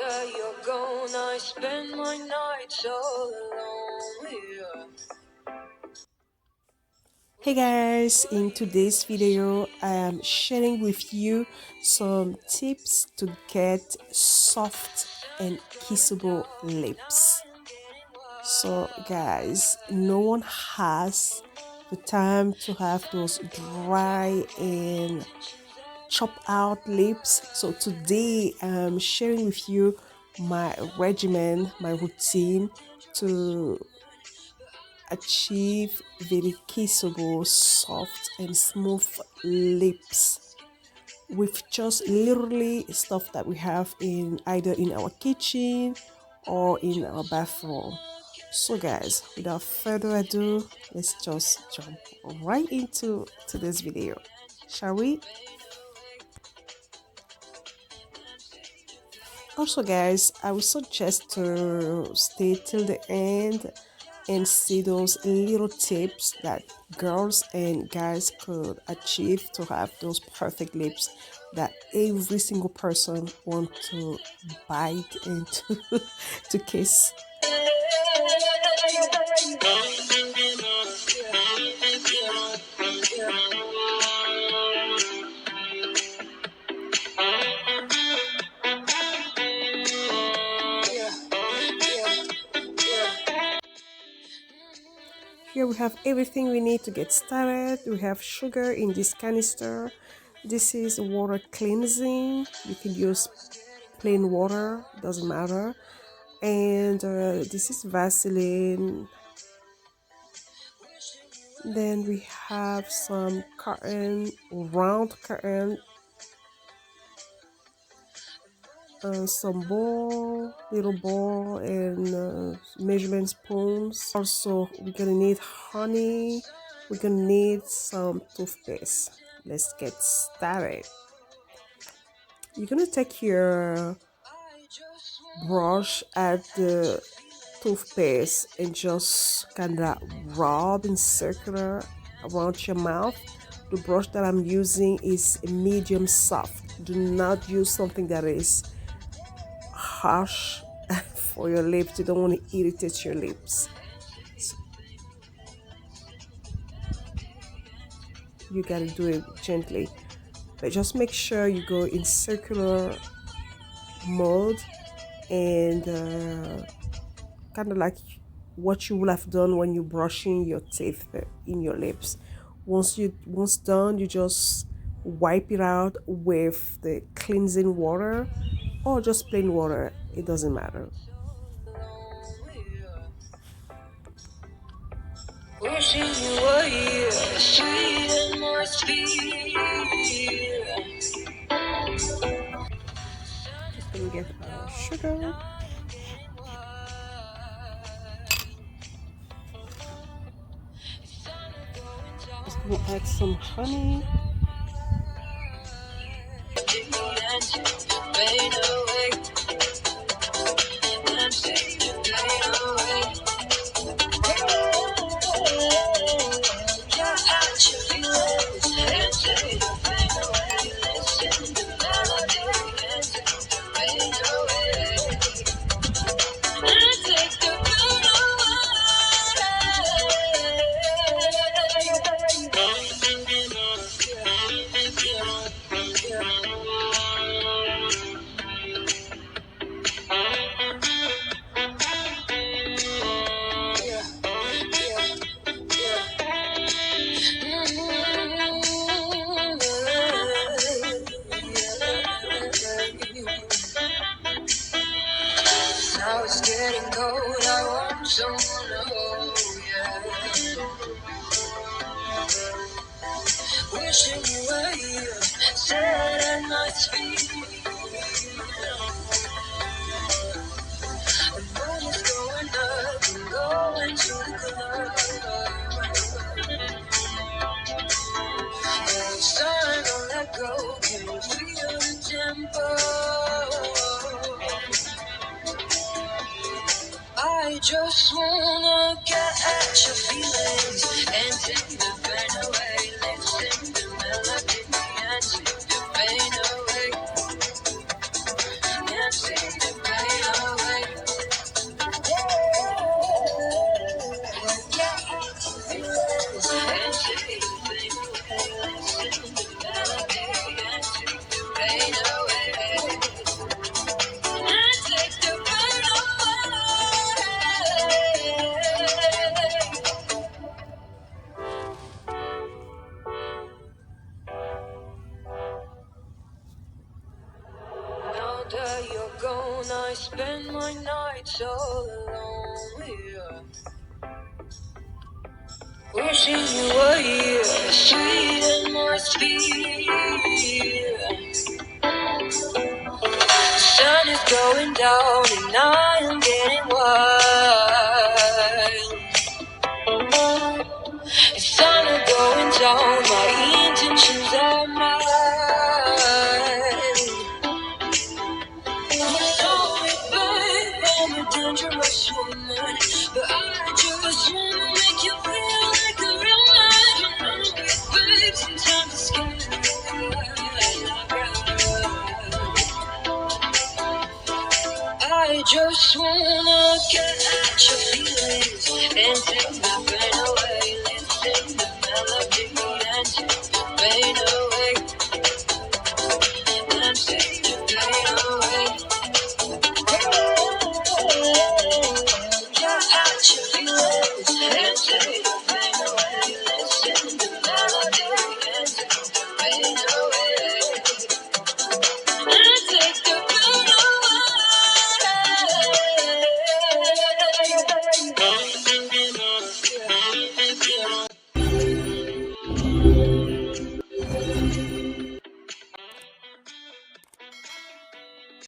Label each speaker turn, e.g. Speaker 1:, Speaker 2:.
Speaker 1: After you're gone, I spend my nights all alone here.
Speaker 2: Hey guys, in today's video I am sharing with you some tips to get soft and kissable lips. So guys, no one has the time to have those dry and chop out lips. So today I'm sharing with you my regimen, my routine to achieve very kissable, soft and smooth lips with just literally stuff that we have in either in our kitchen or in our bathroom. So guys, without further ado, let's just jump right into today's video, shall we? Also guys, I would suggest to stay till the end and see those little tips that girls and guys could achieve to have those perfect lips that every single person want to bite into to kiss. Here we have everything we need to get started. We have sugar in this canister. This is water cleansing. You can use plain water, doesn't matter. And this is Vaseline. Then we have some cotton, round cotton, some bowl, little bowl, and measuring spoons. Also, we're gonna need honey. We're gonna need some toothpaste. Let's get started. You're gonna take your brush at the toothpaste and just kind of rub in circular around your mouth. The brush that I'm using is medium soft. Do not use something that is harsh for your lips. You don't want to irritate your lips. So you gotta do it gently, but just make sure you go in circular mode and kind of like what you would have done when you're brushing your teeth in your lips. Once done, you just wipe it out with the cleansing water or just plain water, it doesn't matter.
Speaker 1: Wishing you were here, sweet and must be.
Speaker 2: Just gonna get our sugar. Just gonna add some honey.
Speaker 1: Now it's getting cold, I want someone to hold, yeah. Wishing you were here, sad at my feet. The moon is going up and going to the club. And it's time to let go, can you feel the tempo? I just wanna get at your feelings and take the pain away. Listen to melody and take the pain away. And take the pain alone, I spend my nights all alone here. Wishing you were here, sweet and more sweet. The sun is going down and I am getting wild. It's sun is going down, my intentions are mild. Sorry, babe, I'm a dangerous woman, but I just wanna make you feel like a real man. You know it, babe, sometimes it's scary. I just wanna get at your feelings and take my pain away. Listen the melody.